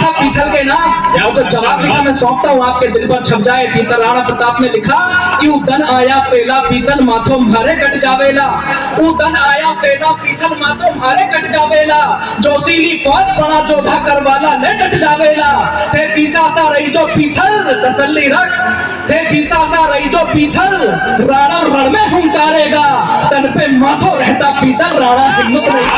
था पीथल के नाम। और जो जवाब लिखा मैं सौंपता हूँ आपके दिल पर छप जाए। पीतल राणा प्रताप ने लिखा कि उदन आया पेला पीतल माथो म्हारे कट जावेला। उदन आया पेला पीतल माथो म्हारे कट जावेला। जोशीली फौज बना जोधा करवाला ले कट जावेला। थे पीसा सा रही जो पीथल तसल्ली रख। थे पीसा सा रही जो पीथल राणा रण में हुंकारेगा। तन पे माथो रहता पीतल राणा हिम्मत नहीं।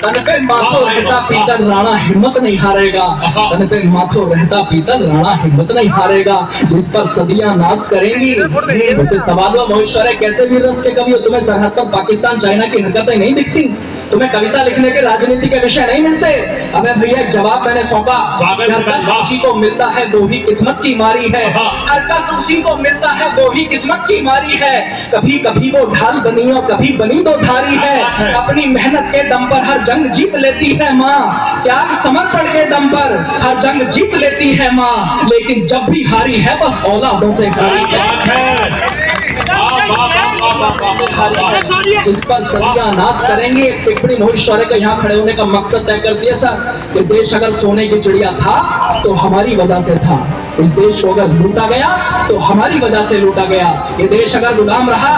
तन पे माथो रहता पीतल राणा हिम्मत नहीं हारेगा। तन पे माथो रहता पीतल राणा हिम्मत नहीं हारेगा। जिस पर सदियां नाश करेंगी। वैसे सवाल व मोहित कैसे भी रस के कवि हो, तुम्हें सरहद पर पाकिस्तान चाइना की हरकतें नहीं दिखती? तुम्हें कविता लिखने के राजनीति के विषय नहीं मिलते? अबे भैया जवाब मैंने सौंपा। हर कष्ट उसी को मिलता है वो ही किस्मत की मारी है। हर कष्ट उसी को मिलता है वो ही किस्मत की मारी है। कभी कभी वो ढाल बनी और कभी बनी दो धारी है। अपनी मेहनत के दम पर हर जंग जीत लेती है माँ। त्याग समर्पण के दम पर हर जंग जीत लेती है माँ। लेकिन जब भी हारी है बस औलादों से हारी है। जिस पर सदियां नाश करेंगे। टिप्पणी मोहित शौर्य का यहाँ खड़े होने का मकसद तय कर दिया सर कि देश अगर सोने की चिड़िया था तो हमारी वजह से था। इस देश को अगर लूटा गया तो हमारी वजह से लूटा गया। ये देश अगर गुलाम रहा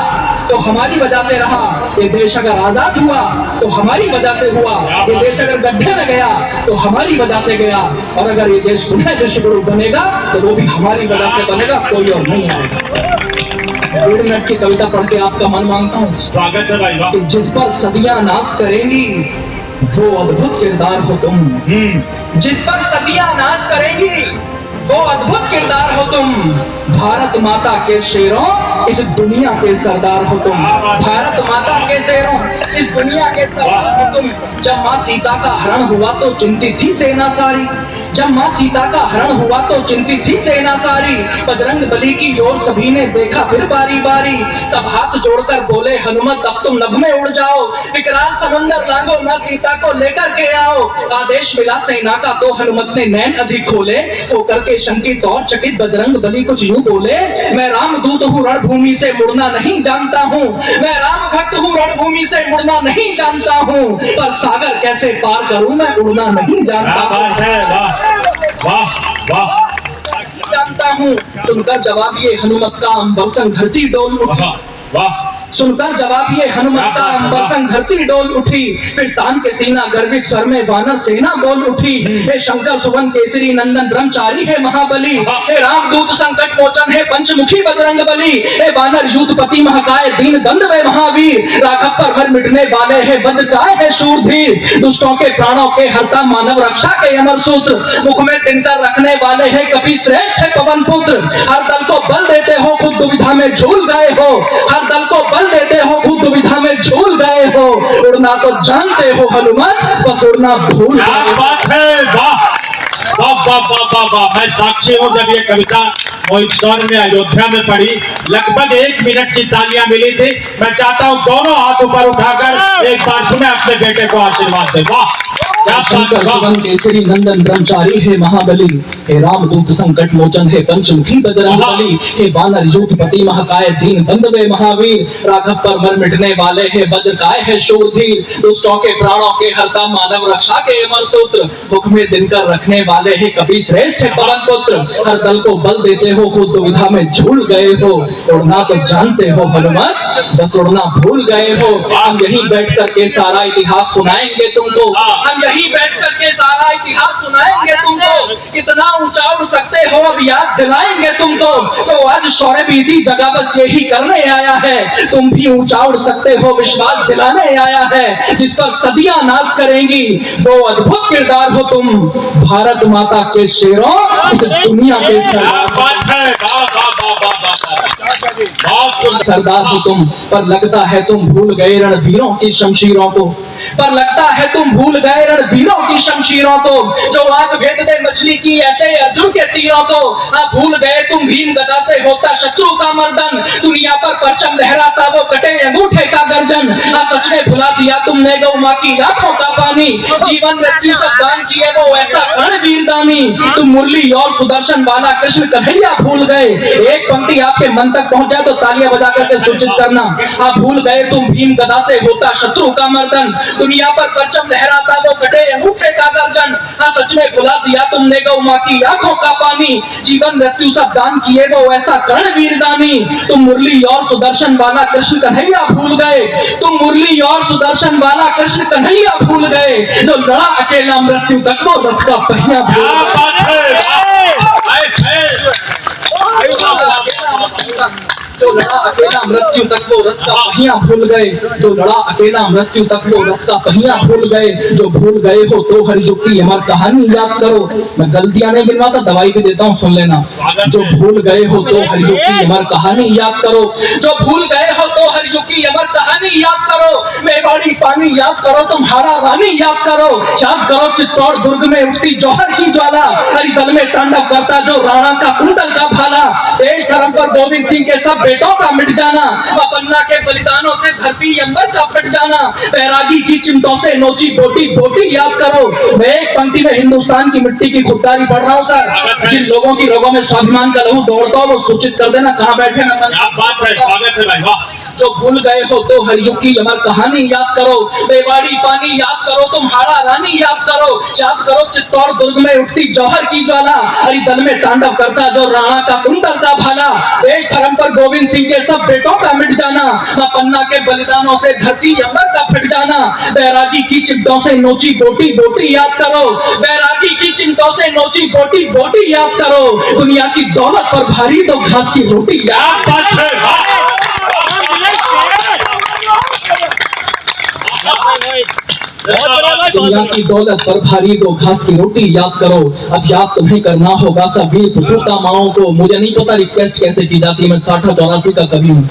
तो हमारी वजह से रहा। ये देश अगर आजाद हुआ तो हमारी वजह से हुआ। ये देश अगर गड्ढे में गया तो हमारी वजह से गया। और अगर ये देश पुनः विश्व गुरु बनेगा तो वो भी हमारी वजह से बनेगा, कोई और नहीं आएगा। 1.5 मिनट की कविता पढ़ के आपका मन मांगता हूँ। स्वागत है भाई। कि जिस पर सदियां नाश करेंगी वो अद्भुत किरदार हो तुम। जिस पर सदियां नाश करेंगी वो अद्भुत किरदार हो तुम। भारत माता के शेरों इस दुनिया के सरदार हो तुम। भारत माता के शेरों इस दुनिया के सरदार हो तुम। जब माँ सीता का हरण हुआ तो चिंतित थी सेना सारी। जब माँ सीता का हरण हुआ तो चिंतित थी सेना सारी। बजरंग बली की ओर सभी ने देखा फिर बारी बारी। सब हाथ जोड़कर बोले हनुमत अब तुम नभ में उड़ जाओ। विकराल समंदर लांघो माँ सीता को लेकर के आओ। आदेश मिला सेना का तो हनुमत ने नैन अधिक खोले। होकर के शंकित और चकित बजरंग बली कुछ यूं बोले, मैं रामदूत हूँ रणभूमि से मुड़ना नहीं जानता हूँ। मैं राम भक्त हूँ रणभूमि से मुड़ना नहीं जानता हूँ। पर सागर कैसे पार करूँ मैं उड़ना नहीं जानता। वाह वाह जानता हूँ। सुनकर जवाब ये हनुमत का अंबर संग धरती डोल उठी। वाह सुनकर जवाब ये हनुमत का अंबर संग धरती डोल उठी। फिर तान के सीना गर्वित स्वर में वानर सेना बोल उठी। हे शंकर सुवन केसरी नंदन ब्रह्मचारी है महाबली। हे रामदूत संकट मोचन है पंचमुखी बजरंग बली। हे वानर यूथपति महाकाय दीन बंद वे महावीर। राघव पर मर मिटने वाले है वज्रकाय है शूरधीर। दुष्टों के प्राणों के हरता मानव रक्षा के अमर सूत्र। मुख में तिनकर रखने वाले है कपि श्रेष्ठ है पवन पुत्र। हर दल को बल देते हो खुद दुविधा में झूल गए हो। हर दल को बल देते हो खुद दुविधा में झूल गए हो। उड़ना तो जानते हो हनुमान बस उड़ना भूल गए। बात है। वाह वाह वाह वाह वाह वाह। मैं साक्षी हूँ जब ये कविता मोहित शौर्य ने अयोध्या में पढ़ी, लगभग 1 मिनट की तालियां मिली थी। मैं चाहता हूँ दोनों हाथ ऊपर उठाकर एक बार सुने अपने बेटे को आशीर्वाद दे। वाह शंकर सुवन केसरी नंदन ब्रह्मचारी है महाबली। हे रामदूत संकट मोचन है पंचमुखी बजरंग बली। हे वानर यूथपति महाकाय दीन बंद वे महावीर। राघव पर मर मिटने वाले है वज्रकाय है शूरधीर। दुष्टों के प्राणों के हरता मानव रक्षा के अमर सूत्र। मुख में दिनकर रखने वाले है कपि श्रेष्ठ है पवन पुत्र। हर दल को बल देते हो खुद दुविधा में झूल गए हो। उड़ना तो जानते हो हनुमान बस उड़ना भूल गए हो। हम यहीं बैठ करके सारा इतिहास सुनाएंगे तुमको। हम यहीं बैठ करके सारा इतिहास सुनाएंगे तुमको। कितना ऊंचा उड़ सकते हो अब याद दिलाएंगे तुमको। तो आज शौर्य भी इसी जगह बस यही करने आया है। तुम भी ऊंचा उड़ सकते हो विश्वास दिलाने आया है। जिस पर सदियां नाश करेंगी वो अद्भुत किरदार हो तुम। भारत माता के शेरों इस दुनिया के सरदार हो तुम। पर लगता है तुम भूल गए रणवीरों की शमशीरों को। पर लगता है तुम भूल गए रणवीरों की शमशीरों को। जो आंख भेद दे मछली की ऐसे अर्जुन के तीरों को। भूल गए तुम भीम गदा से होता शत्रु का मर्दन। दुनिया पर परचम लहराता वो कटे अंगूठे का गर्जन। सच में भुला दिया तुमने गौ माँ की आंखों का पानी। जीवन मृत्यु सब दान किए वो ऐसा कर्ण वीरदानी। तुम मुरली और सुदर्शन वाला कृष्ण कन्हैया भूल गए। एक पंक्ति आपके मन तक पहुंच जाए तो तो तालियां बजा करके सूचित करना। आप भूल गए तुम भीम गदा से होता शत्रु का मर्दन, दुनिया पर परचम लहराता वो कटे अंगूठे का गर्जन। हाँ सच में भुला दिया तुमने गौ माँ की आंखों का पानी, जीवन मृत्यु सब दान किए वो ऐसा कर्ण वीरदानी। तुम मुरली और सुदर्शन वाला कृष्ण कन्हैया भूल गए, तुम मुरली और सुदर्शन वाला कृष्ण कन्हैया भूल गए, जो लड़ा अकेला मृत्यु तक वो रथ का पहिया भूल जो लड़ा अकेला मृत्यु तक वो रथ का पहिया भूल गए, जो लड़ा अकेला मृत्यु तक वो रथ का पहिया भूल गए। जो भूल गए हो तो हरियुग की अमर कहानी याद करो। मैं गलतियां नहीं गिनवाता, दवाई भी देता हूँ, सुन लेना। जो भूल गए हो तो हरियुग की अमर कहानी याद करो, जो भूल गए हो तो हरियुग की अमर कहानी याद करो। मेवाड़ी पानी याद करो, तुम्हारा रानी याद करो, याद करो चित्तौड़ दुर्ग में उठती जौहर की ज्वाला, हरिदल में तांडव करता जो राणा का कुंडल का भाला। देश धर्म पर गोविंद सिंह के सब बेटों का मिट जाना, पन्ना के बलिदानों से धरती अंबर का फट जाना। बैरागी की चिमटों से नोची बोटी बोटी याद करो। मैं एक पंक्ति में हिंदुस्तान की मिट्टी की खुददारी पढ़ रहा हूँ सर। जिन लोगों की रगों में स्वाभिमान का लहू दौड़ता हो वो सूचित कर देना कहाँ बैठे। स्वागत है भाई। जो भूल गए हो तो हरियुग की अमर कहानी याद करो, मेवाड़ी पानी याद करो, तुम्हारा रानी याद करो, याद करो चित्तौड़ दुर्ग में उठती जौहर की ज्वाला, हरिदल में तांडव करता जो राणा का कुंडल का भाला। देश धर्म पर गोविंद सिंह के सब बेटों का मिट जाना, पन्ना के बलिदानों से धरती अंबर का फट जाना। बैरागी की चिमटों से नोची बोटी बोटी याद करो, बैरागी की चिमटों से नोची बोटी बोटी याद करो। दुनिया की दौलत पर भारी तो घास की रोटी याद दुनिया की दौलत पर भारी दो घास की रोटी याद करो। अब याद तुम्हें करना होगा सब वीर पुसूता माओ को। मुझे नहीं पता रिक्वेस्ट कैसे की जाती है, मैं 60-84 का कवि हूँ,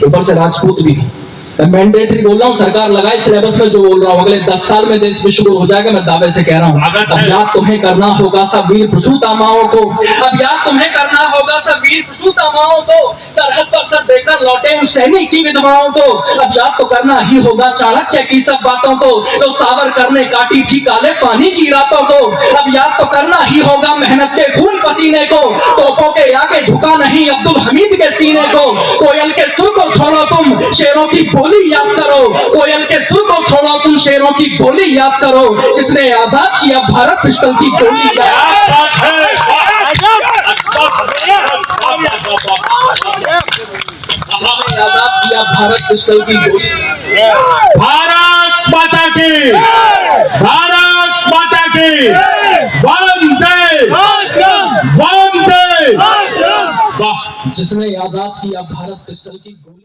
ऊपर से राजपूत भी हूँ। मैं मैंडेटरी बोल रहा हूँ, सरकार लगाए सिलेबस में जो बोल रहा हूँ, अगले 10 साल में देश विश्व हो जाएगा, मैं दावे से कह रहा हूँ। अब याद तुम्हें करना होगा सब वीर पुसूता माओ को, अब याद तुम्हें करना होगा सब वीर पुसूता माओ को, सरहद पर सर देकर लौटे उन सैनिक की विधवाओं को। अब याद तो करना ही होगा चाणक्य की सब बातों को, जो सावरकर ने काटी थी काले पानी की रातों को। अब याद तो करना ही होगा मेहनत के खून पसीने को, तोपों के आगे झुका नहीं अब्दुल हमीद के सीने को। कोयल के सुर को छोड़ो तुम शेरों की बोली याद करो, कोयल के सुर को छोड़ो तुम शेरों की बोली याद करो, जिसने आजाद किया भारत पिस्टल की गोली आजाद किया भारत पिस्टल की गोली। भारत माता की, भारत माता की, वंदे वंदे। जिसने आजाद किया भारत पिस्टल की गोली।